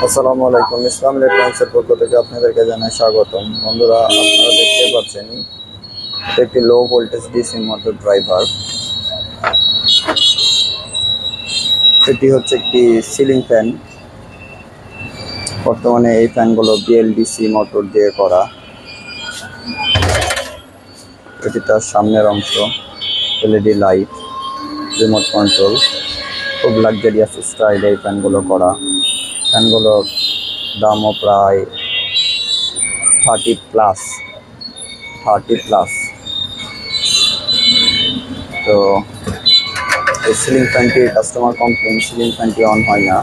আসসালামু আলাইকুম। ইসলাম ইলেকট্রনিক্সের পক্ষ থেকে আপনাদেরকে জানাই স্বাগতম। বন্ধুরা, আপনারা দেখতে পাচ্ছেন এটা একটি low voltage DC motor driver. এটি হচ্ছে একটি সিলিং ফ্যান। বর্তমানে এই ফ্যানগুলো বিএলডিসি মোটর দিয়ে করা। এটি তার সামনের অংশ, এলইডি লাইট, রিমোট কন্ট্রোল। খুব লাক্সারিয়াস স্টাইলে এই ফ্যানগুলো করা। ফ্যানগুলোর দামও প্রায় 30+। তো এই সিলিং ফ্যানটি কাস্টমার কমপ্লেন, সিলিং ফ্যানটি অন হয় না।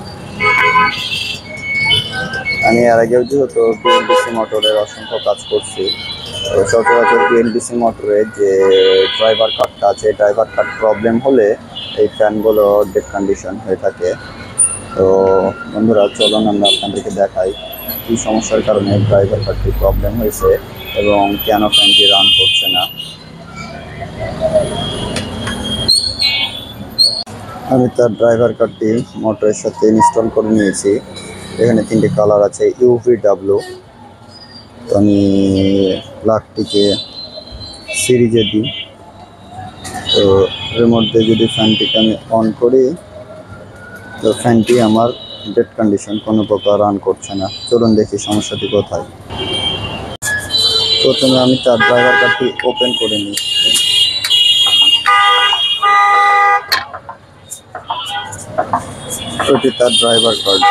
আমি এর আগেও যেহেতু বিএলডিসি মোটরের অসংখ্য কাজ করছি, তো সচরাচর বিএলডিসি মোটরে যে ড্রাইভার কাটটা আছে, ড্রাইভার কাট প্রবলেম হলে এই ফ্যানগুলো ডেড কন্ডিশন হয়ে থাকে। তো বন্ধুরা, চলুন আমরা আপনাদেরকে দেখাই কী সমস্যার কারণে ড্রাইভার কাটটি প্রবলেম হয়েছে এবং কেন ফ্যানটি রান করছে না। আমি তার ড্রাইভার কার্ডটি মোটরের সাথে ইনস্টল করে নিয়েছি। এখানে 3টি কালার আছে, UVW। তো আমি প্লাগটিকে সিরিজে দিই। তো রিমোট দিয়ে যদি ফ্যানটিকে আমি অন করি, তো ফ্যানটি আমার ডেড কন্ডিশন, কোনো প্রকার রান করছে না। চলুন দেখি সমস্যাটি কোথায়। প্রথমে আমি তার ড্রাইভার কার্ডটি ওপেন করে নিই। এটি তার ড্রাইভার কার্ড।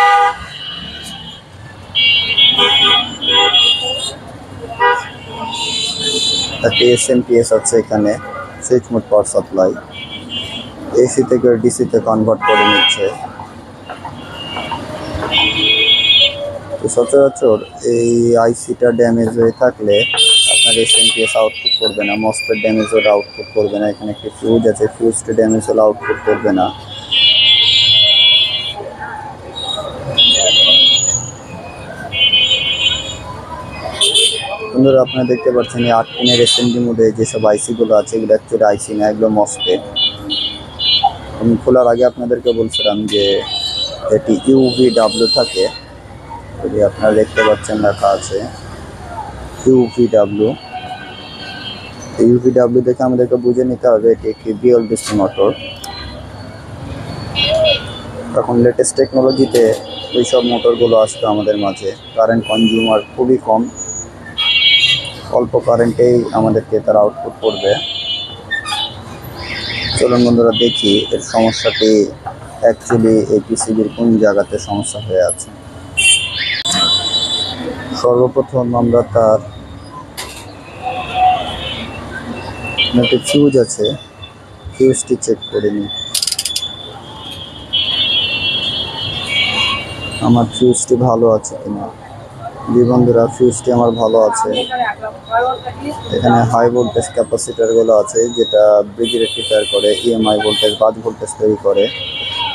একটি SMPS আছে এখানে, switch mode power supply. AC থেকে ডিসিতে কনভার্ট করে নিচ্ছে। তো সচরাচর এই আইসিটা ড্যামেজ হয়ে থাকলে আপনার SMPS আউটপুট করবে না, মসফেট ড্যামেজ হলে আউটপুট করবে না। এখানে একটি ফিউজ আছে, ফিউজটি ড্যামেজ হলে আউটপুট করবে না। বন্ধুরা, আপনারা দেখতে পাচ্ছেন এই 8 পিনের SMD মোডে যেসব আইসিগুলো আছে, এগুলো অ্যাকচুয়ালি আইসি না, এগুলো মসফেট। আমি খোলার আগে আপনাদেরকে বলছিলাম যে এটি UVW থাকে। যদি আপনারা দেখতে পাচ্ছেন লেখা আছে UVW। UVW দেখে আমাদেরকে বুঝে নিতে হবে এটি একটি বিএলডিসি মোটর। এখন লেটেস্ট টেকনোলজিতে এইসব মোটরগুলো আসবে আমাদের মাঝে। কারেন্ট কনজিউমার খুবই কম, অল্প কারেন্টেই আমাদেরকে তার আউটপুট করবে। চলুন বন্ধুরা, দেখি এর সমস্যাটি অ্যাকচুয়ালি এই পিসিবির কোন জায়গাতে সমস্যা হয়ে আছে। সর্বপ্রথম আমরা তার একটি ফিউজ আছে, ফিউজটি চেক করে নিই। আমার ফিউজটি ভালো আছে কিনা। জি বন্ধুরা, ফিউজটি আমার ভালো আছে। এখানে হাই ভোল্টেজ ক্যাপাসিটারগুলো আছে, যেটা ব্রিজ রেক্টিফায়ার করে, EMI ভোল্টেজ, বাস ভোল্টেজ তৈরি করে।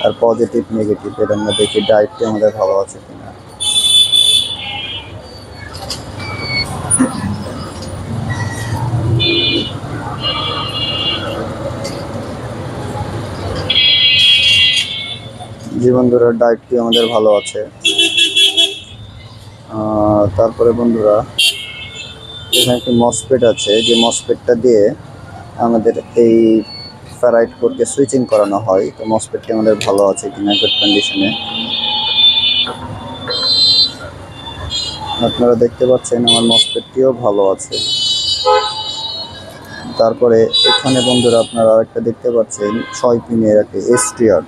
আর পজিটিভ নেগেটিভ এর আমরা দেখি ডায়োডটি আমাদের ভালো আছে কিনা। জি বন্ধুরা, ডায়োডটি আমাদের ভালো আছে। তারপরে বন্ধুরা, এখানে একটি মসফেট আছে, যে মসফেটটা দিয়ে আমাদের এই ফেরাইট কোডকে সুইচিং করানো হয়। তো মসফেটটি আমাদের ভালো আছে কিনা, গুড কন্ডিশনে। আপনারা দেখতে পাচ্ছেন আমার মসফেটটিও ভালো আছে। তারপরে এখানে বন্ধুরা আপনারা আরেকটা দেখতে পাচ্ছেন 6 পিনের একটি STR,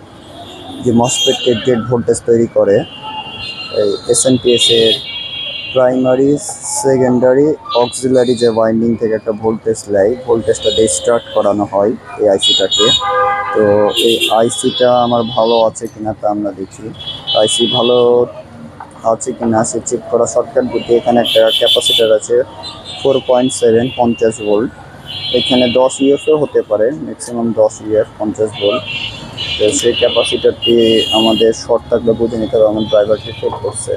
যে মসফেটকে গেট ভোল্টেজ তৈরি করে। এই SMPS এর প্রাইমারি, সেকেন্ডারি, অক্সিলারি যে ওয়াইন্ডিং থেকে একটা ভোল্টেজ নেয়, ভোল্টেজটা দিয়ে স্টার্ট করানো হয় এই আইসিটাকে। তো এই আইসিটা আমার ভালো আছে কিনা তা আমরা দেখি। আইসি ভালো আছে কিনা সে চেক করা শর্টকাট বুদ্ধি। এখানে একটা ক্যাপাসিটার আছে 4.7, 50 ভোল্ট। এখানে 10 ইউএফও হতে পারে, ম্যাক্সিমাম 10 ইউএফ, 50 ভোল্ট। তো সেই ক্যাপাসিটারটি আমাদের শর্ট থাকলে বুঝে নিতে হবে আমার ড্রাইভারটি ফেল করছে।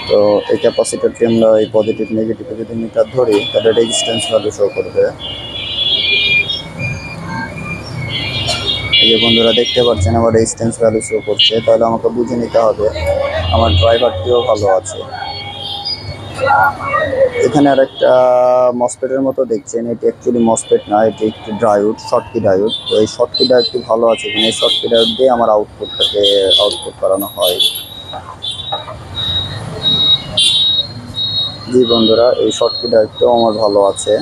তো এই ক্যাপাসিটারটি আমরা এই পজিটিভ নেগেটিভে যদি মিটার ধরি, তাহলে রেজিস্ট্যান্স ভ্যালু শো করবে। এই যে বন্ধুরা দেখতে পাচ্ছেন আমার রেজিস্ট্যান্স ভ্যালু শো করছে, তাহলে আমাকে বুঝে নিতে হবে আমার ড্রাইভারটিও ভালো আছে। এখানে আর একটা মসপেটের মতো দেখছেন, এটি অ্যাকচুয়ালি মসপেট না, এটি একটি ডায়োড, শর্টকি ডায়োড। তো এই শর্টকি ডায়োডটি ভালো আছে কিনা, এই শর্টকি ডায়োড দিয়ে আমার আউটপুট করানো হয়। জি বন্ধুরা, এই শর্টকি ডায়োডটাও আমার ভালো আছে।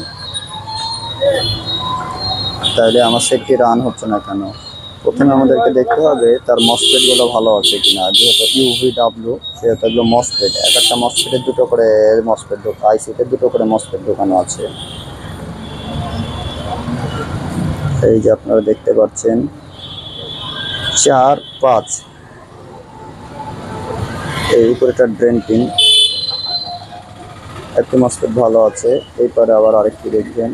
তাহলে আমার সেটটি রান হচ্ছে না কেন? প্রথমে আমাদেরকে দেখতে হবে তার মসপেটগুলো ভালো আছে কিনা। যেহেতু UVW, সেহেতু এগুলো মসপেট, এক একটা মসপেটের দুটো করে মসপেট, আইসিতে দুটো করে মসপেট ঢোকানো আছে। এই যে আপনারা দেখতে পাচ্ছেন 4, 5, এই উপরেটা ড্রেন পিন, একটি মসপেট ভালো আছে। এরপরে আবার আরেকটি দেখবেন,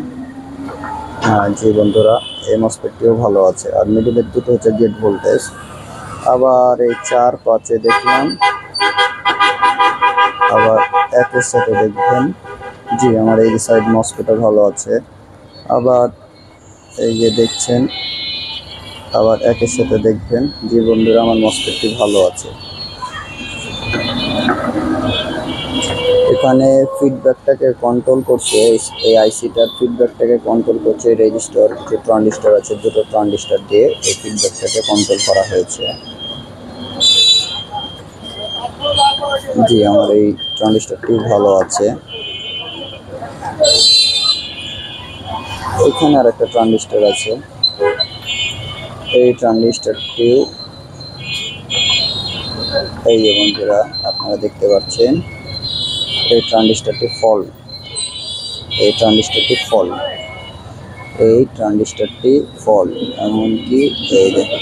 হ্যাঁ জি বন্ধুরা, এই মসপেটটিও ভালো আছে। আর মিডিলের দুটো হচ্ছে গেট ভোল্টেজ। আবার এই 4, 5-এ দেখলাম, আবার একের সাথে দেখবেন, জি আমার এই সাইড মসপেটও ভালো আছে। আবার এই যে দেখছেন, আবার একের সাথে দেখবেন, জি বন্ধুরা আমার মসপেটটি ভালো আছে। এখানে ফিডব্যাকটাকে কন্ট্রোল করছে, এই আইসিটার ফিডব্যাকটাকে কন্ট্রোল করছে রেজিস্টার, যে ট্রানজিস্টার আছে দুটো ট্রানজিস্টার দিয়ে এই ফিডব্যাকটাকে কন্ট্রোল করা হয়েছে। জি আমার এই ট্রানজিস্টারটি ভালো আছে। এখানে আর একটা ট্রানজিস্টার আছে, এই ট্রানজিস্টারটিও, এই যে বন্ধুরা আপনারা দেখতে পাচ্ছেন এই ট্রানজিস্টারটি ফল্ট, এই ট্রানজিস্টারটি ফল্ট, এই ট্রানজিস্টারটি ফল্ট, এমনকি এই দেখুন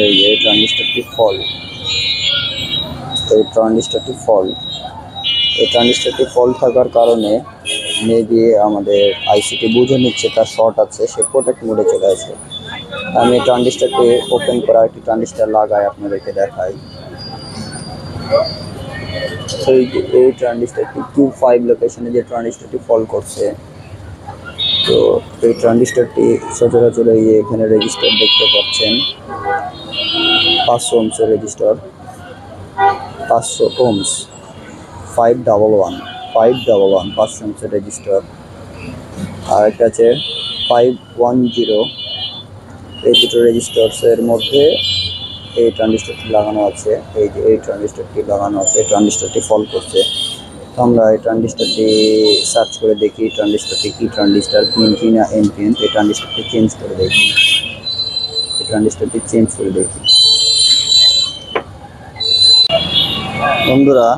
এই ট্রানজিস্টারটি ফল্ট, এই ট্রানজিস্টারটি ফল্ট। এই ট্রানজিস্টারটি ফল্ট থাকার কারণে মেবি আমাদের আইসিটি বুঝে নিচ্ছে তার শর্ট আছে, সে প্রোটেক্ট মোডে চলে আসে। আমি ট্রানজিস্টারটি ওপেন করা একটি ট্রানজিস্টার লাগাই আপনাদেরকে দেখাই। এই ট্রানজিস্টারটি Q5 লোকেশনে যে ট্রানজিস্টারটি ফল করছে, তো এই ট্রানজিস্টারটি সচরাচর এই এখানে রেজিস্টার দেখতে পাচ্ছেন 500 ওহমসের রেজিস্টার, 500 ওহমস, 511 500 ওহমসের রেজিস্টার। আর একটা আছে 510, এই দুটো রেজিস্টার্সের মধ্যে এই ট্রানজিস্টারটি লাগানো আছে। এই যে এই ট্রানজিস্টারটি লাগানো আছে, এই ট্রানজিস্টারটি ফল করছে। তো আমরা এই ট্রানজিস্টারটি সার্চ করে দেখি ট্রানজিস্টারটি কি ট্রানজিস্টার, পিএনপি না এনপিএন। এই ট্রানজিস্টারটি চেঞ্জ করে দেখি, এই ট্রানজিস্টারটি চেঞ্জ করে দেখি। বন্ধুরা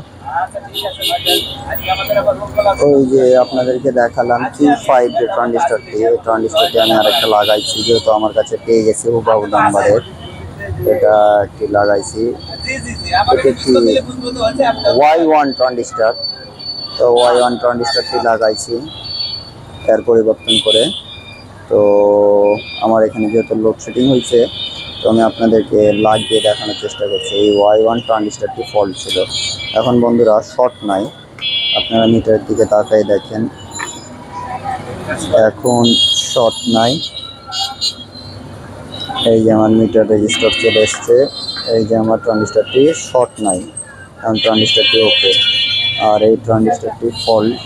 ওই যে আপনাদেরকে দেখালাম Q5 যে ট্রানজিস্টারটি, এই ট্রানজিস্টারটি আমি আরেকটা লাগাইছি, যেহেতু আমার কাছে পেয়ে গেছি হুবাহু নাম্বারের, এটা একটি লাগাইছি। এটা একটি Y1 ট্রানজিস্টার, তো Y1 ট্রানজিস্টারটি লাগাইছি এর পরিবর্তন করে। তো আমার এখানে যেহেতু লোডশেডিং হয়েছে, তো আমি আপনাদেরকে লাগিয়ে দেখানোর চেষ্টা করছি। এই Y1 ট্রানজিস্টারটি ফল্ট ছিল। এখন বন্ধুরা শর্ট নাই, আপনারা মিটারের দিকে তাকাই দেখেন, এখন শর্ট নাই। এই যে আমার মিটার রেজিস্টার চলে এসছে, এই যে আমার ট্রানজিস্টারটি শর্ট নাই, এখন ট্রানজিস্টারটি ওকে। আর এই ট্রানজিস্টারটি ফল্ট,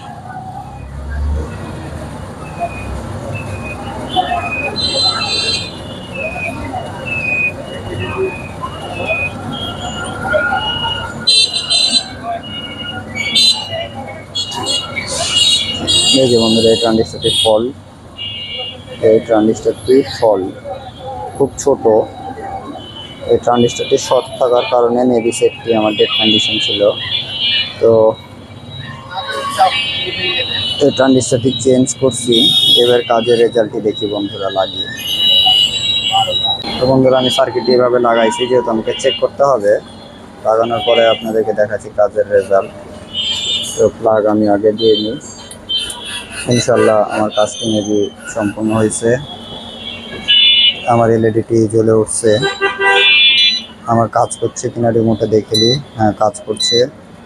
এই যে বন্ধুরা এই ট্রানজিস্টারটি ফল্ট, এই ট্রানজিস্টারটি ফল্ট খুব ছোট। এই ট্রানজিস্টারটি শর্ট থাকার কারণে মেবি সেটটি আমার ডেড কন্ডিশন ছিল। তো এই ট্রানজিস্টারটি চেঞ্জ করছি, এবার কাজের রেজাল্টটি দেখি বন্ধুরা লাগিয়ে। তো বন্ধুরা আমি সার্কিটটি এভাবে লাগাইছি, যেহেতু আমাকে চেক করতে হবে, লাগানোর পরে আপনাদেরকে দেখাচ্ছি কাজের রেজাল্ট। তো প্লাগ আমি আগে দিয়ে নিই, ইনশাল্লাহ আমার কাজটি মেবি সম্পূর্ণ হয়েছে। আমার এলইডিটি জ্বলে উঠছে, আমার কাজ করছে কিনা রিমোটে দেখে নিই। হ্যাঁ কাজ করছে।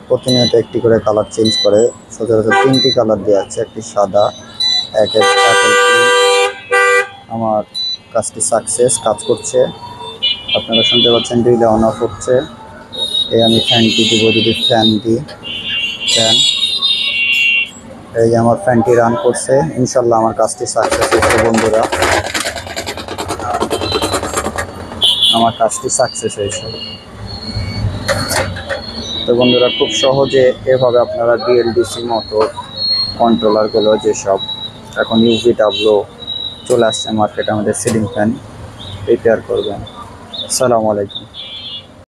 প্রতিনিয়ত একটি করে কালার চেঞ্জ করে, সচরাচর 3টি কালার দেওয়া আছে, একটি সাদা, এক এক আমার কাজটি সাকসেস কাজ করছে। আপনারা শুনতে পাচ্ছেন রিলে অন অফ হচ্ছে। এই আমি ফ্যানটি দিব, যদি ফ্যান দিই, ফ্যান, এই যে আমার ফ্যানটি রান করছে। ইনশাল্লাহ আমার কাজটি সাকসেস হয়েছে বন্ধুরা, আমার কাজটি সাকসেস হয়েছে। তো বন্ধুরা খুব সহজে এভাবে আপনারা বিএলডিসি মোটর কন্ট্রোলারগুলো যেসব এখন ইউভিডাব্লিউ চলে আসছে মার্কেটে, আমাদের সিলিং ফ্যান রিপেয়ার করবেন। আসসালামু আলাইকুম।